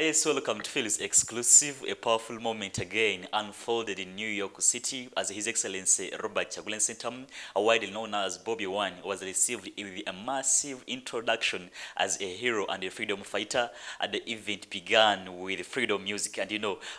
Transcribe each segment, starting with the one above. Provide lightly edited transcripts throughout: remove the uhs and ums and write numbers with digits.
Yes, welcome to Phil's exclusive, a powerful moment again unfolded in New York City as His Excellency Robert Kyagulanyi Ssentamu, widely known as Bobiwine, was received with a massive introduction as a hero and a freedom fighter. And the event began with freedom music, and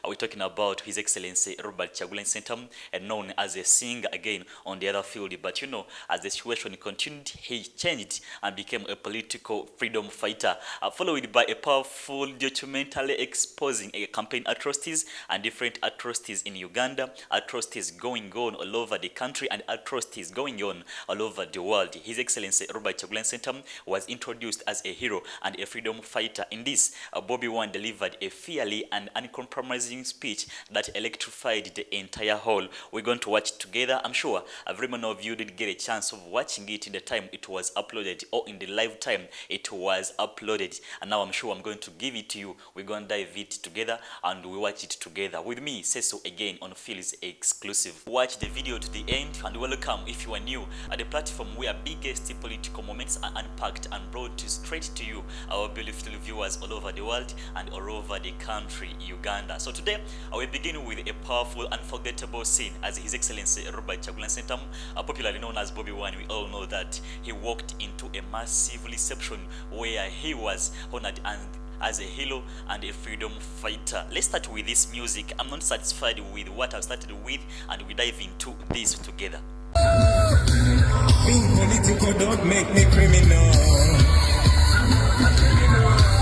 we're talking about His Excellency Robert Kyagulanyi Ssentamu, and known as a singer again on the other field. But as the situation continued, he changed and became a political freedom fighter, followed by a powerful documentary exposing campaign atrocities and different atrocities in Uganda, atrocities going on all over the country, and atrocities going on all over the world. His Excellency Robert Kyagulanyi Ssentamu was introduced as a hero and a freedom fighter. In this, Bobiwine delivered a fierce and uncompromising speech that electrified the entire hall. We're going to watch it together. I'm sure very many of you did get a chance of watching it in the time it was uploaded, or in the live time it was uploaded, and now I'm sure I'm going to give it to you. We're going to dive it together and we watch it together with me. Say so again on Phil's exclusive. Watch the video to the end, and welcome if you are new at the platform where biggest political moments are unpacked and brought straight to you, our beautiful viewers all over the world and all over the country, Uganda. So today I will begin with a powerful, unforgettable scene as His Excellency Robert Kyagulanyi Ssentamu, popularly known as Bobiwine. We all know that he walked into a massive reception where he was honored and as a hero and a freedom fighter. Let's start with this music. I'm not satisfied with what I've started with, and we dive into this together. Being political don't make me criminal.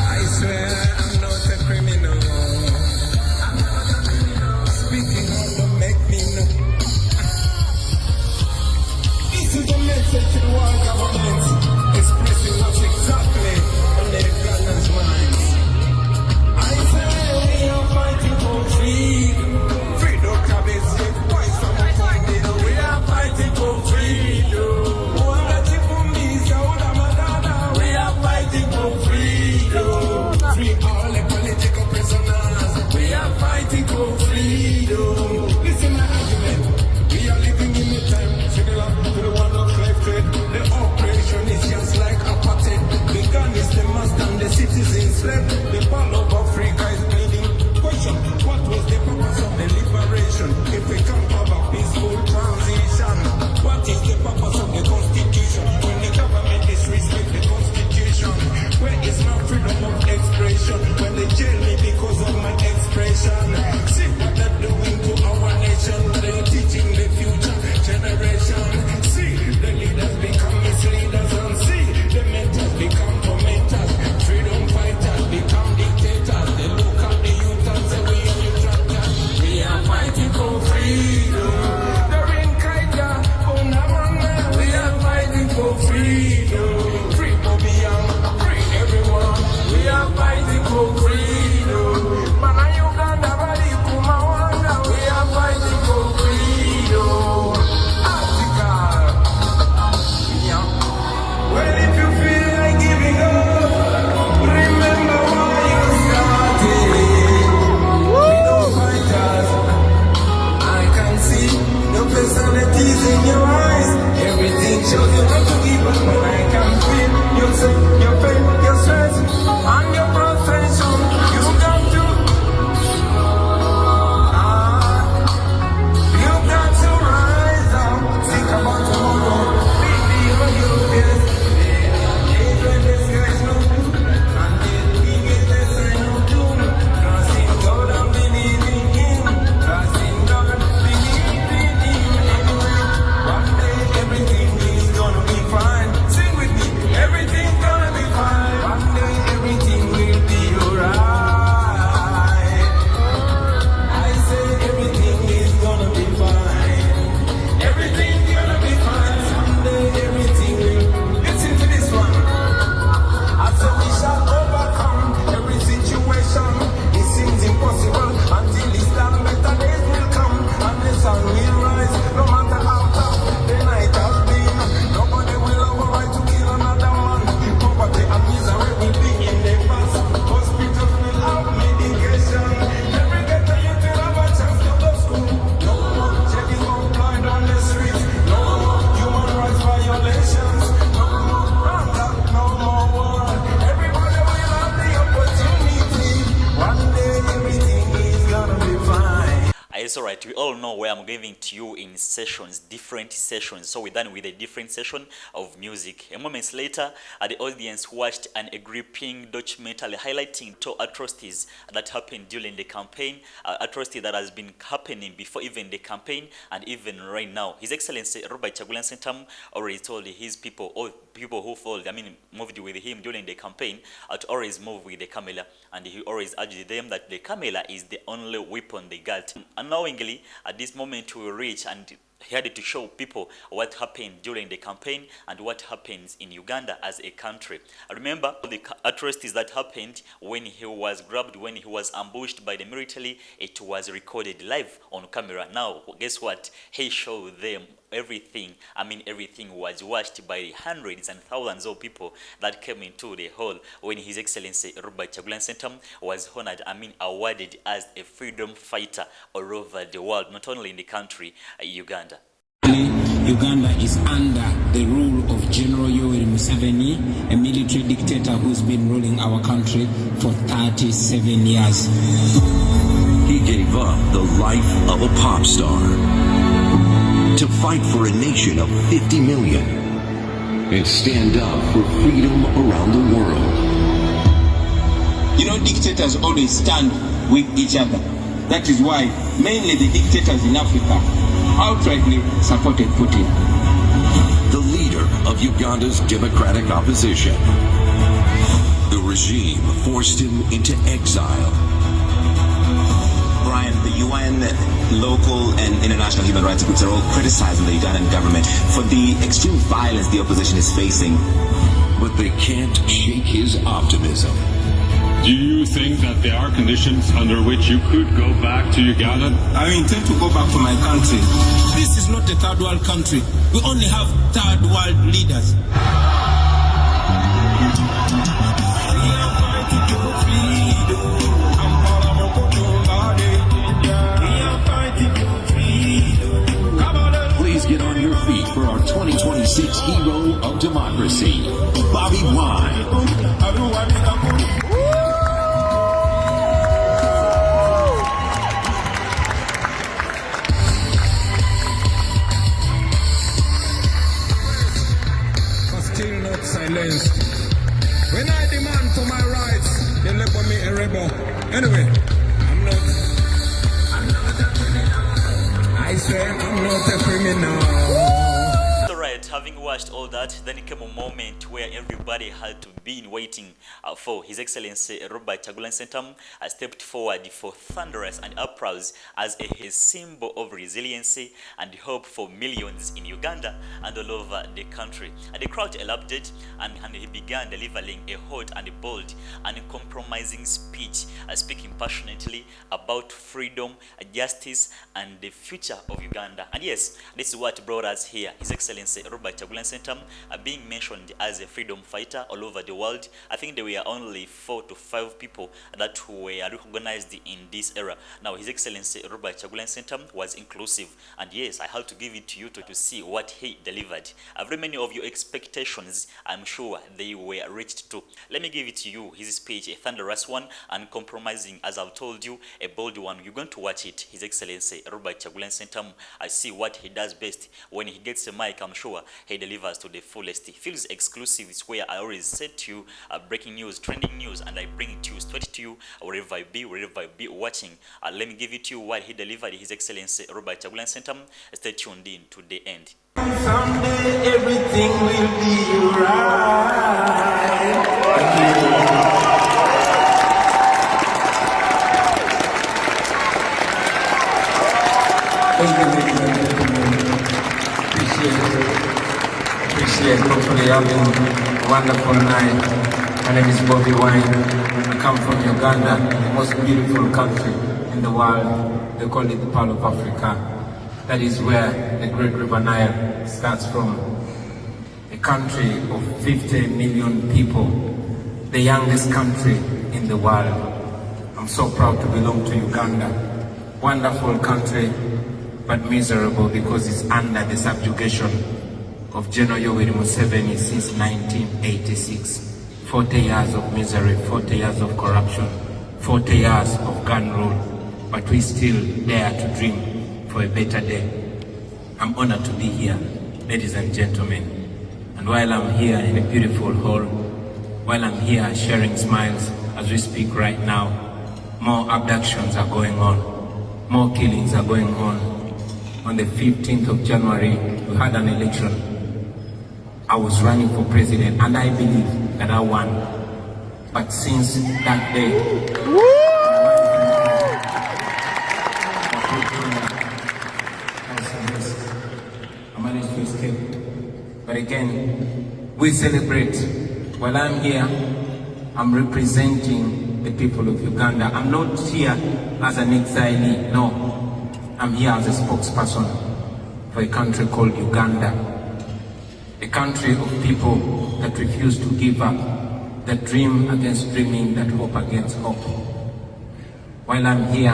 I swear I'm not a criminal. Speaking out don't make me know. This is the message to our government, expressing what's exactly on the Ugandans' minds. I say we are fighting for freedom. Freedom can be said. Why someone fighting? We are fighting for freedom. We are fighting for freedom. Free all the political prisoners. We are fighting for freedom. Listen my argument. We are living in a time similar to the one of slave trade. The operation is just like apartheid. The gun is the master and the citizens slave. The ball of Africa is bleeding. Question, what was the purpose of the liberation? If we can't have a peaceful transition, what is the purpose of the constitution? When the government disrespect the constitution, where is my freedom of expression? When they jail me because of my expression, see what they're doing to our nation. They're teaching the future generation. See the leaders become misleaders, and see the mentors become tormentors. Freedom fighters become Yes, all right. We all know where I'm giving to you in sessions, different sessions. So we're done with a different session of music. A moment later, the audience watched an gripping documentary highlighting two atrocities that happened during the campaign, atrocity that has been happening before even the campaign and even right now. His Excellency Robert Chagulanyi Ssentamu already told his people, or people who moved with him during the campaign, to always move with the camera, and he always urged them that the camera is the only weapon they got. Unknowingly, at this moment we reach, and he had to show people what happened during the campaign and what happens in Uganda as a country. Remember the atrocities that happened when he was grabbed, when he was ambushed by the military. It was recorded live on camera. Now, guess what? He showed them everything. Everything was watched by hundreds and thousands of people that came into the hall when His Excellency Robert Chagulanyi Ssentamu was honored, awarded as a freedom fighter all over the world, not only in the country, Uganda. Uganda is under the rule of General Yoweri Museveni, a military dictator who's been ruling our country for 37 years. He gave up the life of a pop star to fight for a nation of 50 million and stand up for freedom around the world. You know, dictators always stand with each other. That is why mainly the dictators in Africa outrightly supported Putin. The leader of Uganda's democratic opposition. The regime forced him into exile. Brian, the UN, local and international human rights groups are all criticizing the Ugandan government for the extreme violence the opposition is facing. But they can't shake his optimism. Do you think that there are conditions under which you could go back to Uganda? I intend to go back to my country. This is not a third world country. We only have third world leaders. Please get on your feet for our 2026 Hero of Democracy, Bobiwine. Still not silenced. When I demand for my rights, they label me a rebel. Anyway, I'm not a criminal. I swear I'm not a criminal. Having watched all that, then it came a moment where everybody had to be waiting for His Excellency Robert Chagulanyi Ssentamu stepped forward for Thunderous and Applause as a symbol of resiliency and hope for millions in Uganda and all over the country. And the crowd erupted, and he began delivering a hot and bold and uncompromising speech, speaking passionately about freedom, justice, and the future of Uganda. And yes, this is what brought us here. His Excellency Robert Chagulanyi Ssentamu being mentioned as a freedom fighter all over the world. I think there were only 4 to 5 people that were recognized in this era. Now, His Excellency Robert Chagulanyi Ssentamu was inclusive, and yes, I had to give it to you to see what he delivered. Very many of your expectations, I'm sure they were reached too. Let me give it to you. His speech, a thunderous one, uncompromising, as I've told you, a bold one. You're going to watch it. His Excellency Robert Chagulanyi Ssentamu, I see what he does best. When he gets a mic, I'm sure he delivers to the fullest. He feels exclusive. It's where I always said to you, breaking news, trending news, and I bring it to you, straight to you, wherever I be watching. Let me give it to you what he delivered. His Excellency Robert Chagulanyi Ssentamu. Stay tuned in to the end. Someday everything will be right. Appreciate hopefully having a wonderful night. My name is Bobiwine. I come from Uganda, the most beautiful country in the world. They call it the Pearl of Africa. That is where the great river Nile starts from. A country of 50 million people, the youngest country in the world. I'm so proud to belong to Uganda. Wonderful country, but miserable because it's under the subjugation of General Yoweri Museveni since 1986. 40 years of misery, 40 years of corruption, 40 years of gun rule. but we still dare to dream for a better day. I'm honored to be here, ladies and gentlemen. And while I'm here in a beautiful hall, while I'm here sharing smiles as we speak right now, more abductions are going on, more killings are going on. On the 15th of January, we had an election. I was running for president and I believe that I won. But since that day, I managed to escape. But again, we celebrate. While I'm here, I'm representing the people of Uganda. I'm not here as an exilee, no. I'm here as a spokesperson for a country called Uganda. A country of people that refuse to give up, that dream against dreaming, that hope against hope. While I'm here,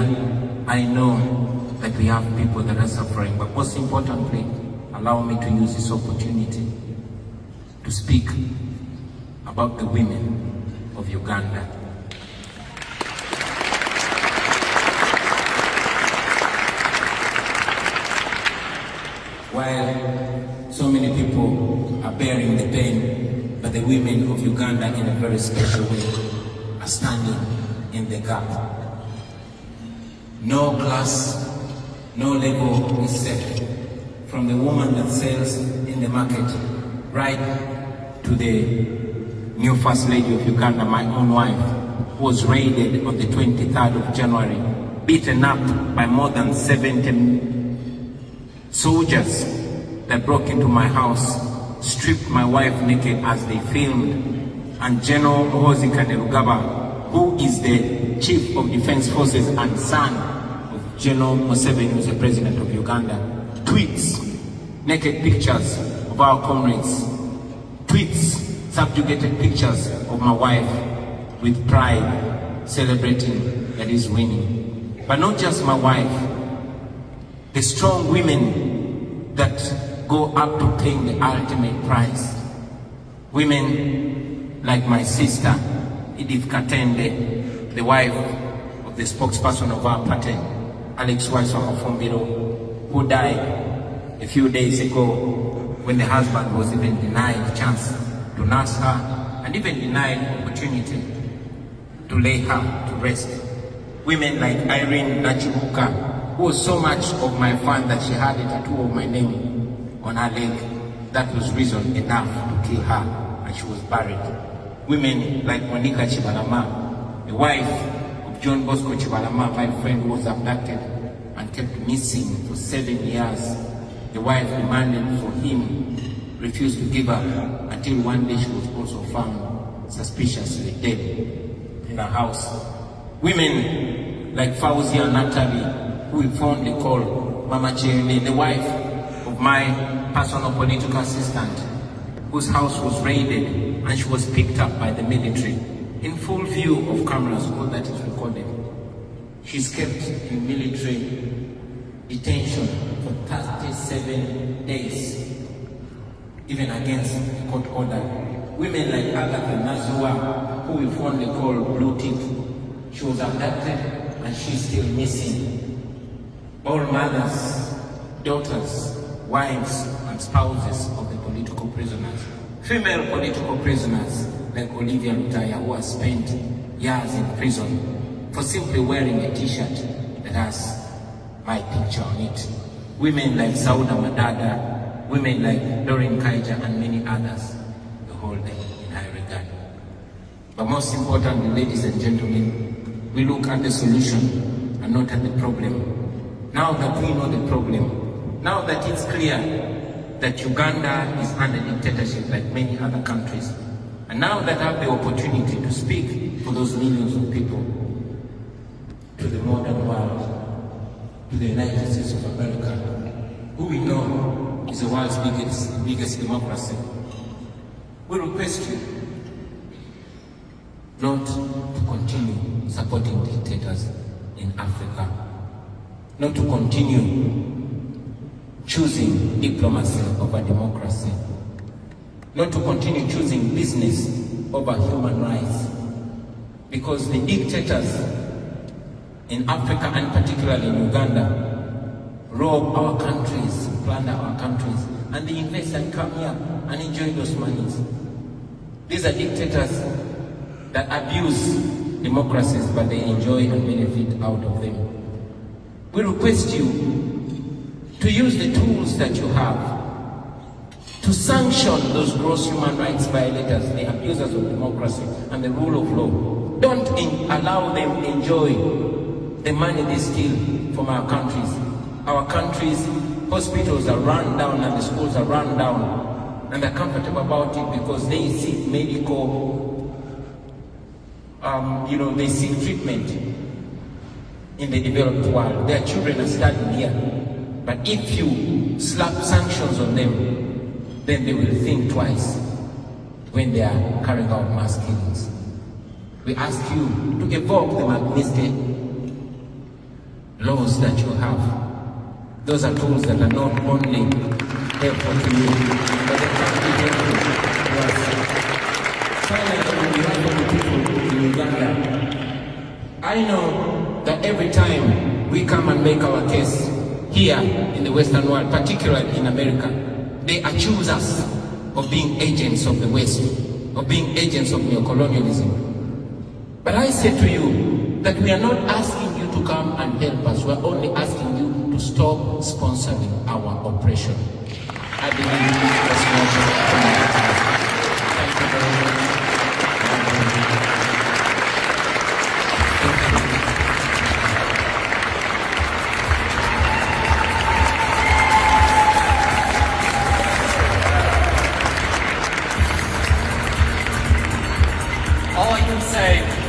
I know that we have people that are suffering, but most importantly, allow me to use this opportunity to speak about the women of Uganda. While so many people are bearing the pain, but the women of Uganda in a very special way are standing in the gap. No class, no level is safe. From the woman that sells in the market, right to the new First Lady of Uganda, my own wife, who was raided on the 23rd of January, beaten up by more than 70 soldiers that broke into my house, stripped my wife naked as they filmed, and General Muhoozi Kainerugaba, who is the Chief of Defense Forces and son of General Museveni, who is the President of Uganda, tweets naked pictures of our comrades, tweets subjugated pictures of my wife with pride, celebrating that he's winning. But not just my wife, the strong women that go up to paying the ultimate price. Women like my sister, Edith Katende, the wife of the spokesperson of our party, Alex Waiswamafumbiro, who died a few days ago when the husband was even denied a chance to nurse her and even denied opportunity to lay her to rest. Women like Irene Nachibuka, who was so much of my fan that she had a tattoo of my name on her leg. That was reason enough to kill her, and she was buried. Women like Monica Chibalama, the wife of John Bosco Chibalama, my friend who was abducted and kept missing for 7 years. The wife demanded for him, refused to give up, until one day she was also found suspiciously dead in her house. Women like Fauzia Natalie, who we fondly call Mama Chene, the wife of my personal political assistant, whose house was raided and she was picked up by the military in full view of cameras, all that is recorded. She's kept in military detention for 37 days, even against a court order. Women like Agatha Nazua, who we fondly call Blue Tip, she was abducted and she's still missing. All mothers, daughters, wives, and spouses of the political prisoners. Female political prisoners like Olivia Lutaya, who has spent years in prison for simply wearing a t-shirt that has my picture on it. Women like Sauda Madada, women like Doreen Kaija, and many others, the whole day in high regard. But most importantly, ladies and gentlemen, we look at the solution and not at the problem. Now that we know the problem, now that it's clear that Uganda is under dictatorship like many other countries, and now that I have the opportunity to speak for those millions of people, to the modern world, to the United States of America, who we know is the world's biggest democracy, we request you not to continue supporting dictators in Africa, not to continue choosing diplomacy over democracy, not to continue choosing business over human rights, because the dictators in Africa and particularly in Uganda, rob our countries, plunder our countries, and they invest and come here and enjoy those monies. These are dictators that abuse democracies, but they enjoy and benefit out of them. We request you to use the tools that you have to sanction those gross human rights violators, the abusers of democracy and the rule of law. Don't allow them enjoy the money they steal from our countries. Our countries, hospitals are run down and the schools are run down, and they're comfortable about it because they seek medical, they seek treatment in the developed world. Their children are studying here. But if you slap sanctions on them, then they will think twice when they are carrying out mass killings. We ask you to evoke the Magnitsky laws that you have. Those are tools that are not only helpful to you, but they can be helpful to us. Finally, on behalf of the people in Uganda, I know that every time we come and make our case here in the Western world, particularly in America, they accuse us of being agents of the West, of being agents of neocolonialism. But I say to you that we are not asking you to come and help us. We are only asking you to stop sponsoring our oppression. I believe that's what. Thank you very much.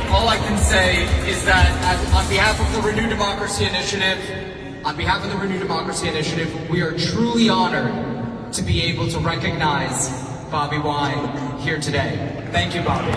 All I can say is that on behalf of the Renew Democracy Initiative, we are truly honored to be able to recognize Bobiwine here today. Thank you, Bobi.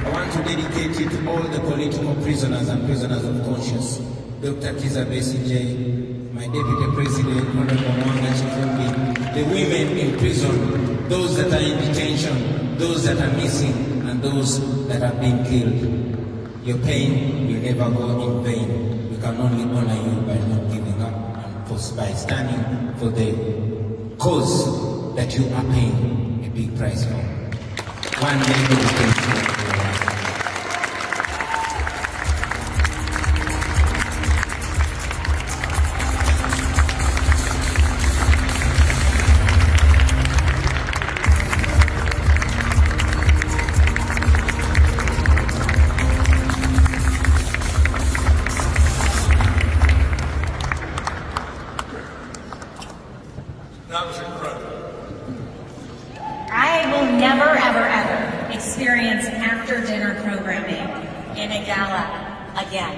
I want to dedicate it to all the political prisoners and prisoners of conscience. Dr. Kiza Besigye, my Deputy President, Honorable Mwanga Chifumbi, the women in prison, those that are in detention, those that are missing, and those that are being killed. Your pain will never go in vain. We can only honor you by not giving up and by standing for the cause that you are paying a big price for. One day we can see. That was incredible. I will never, ever, ever experience after-dinner programming in a gala again.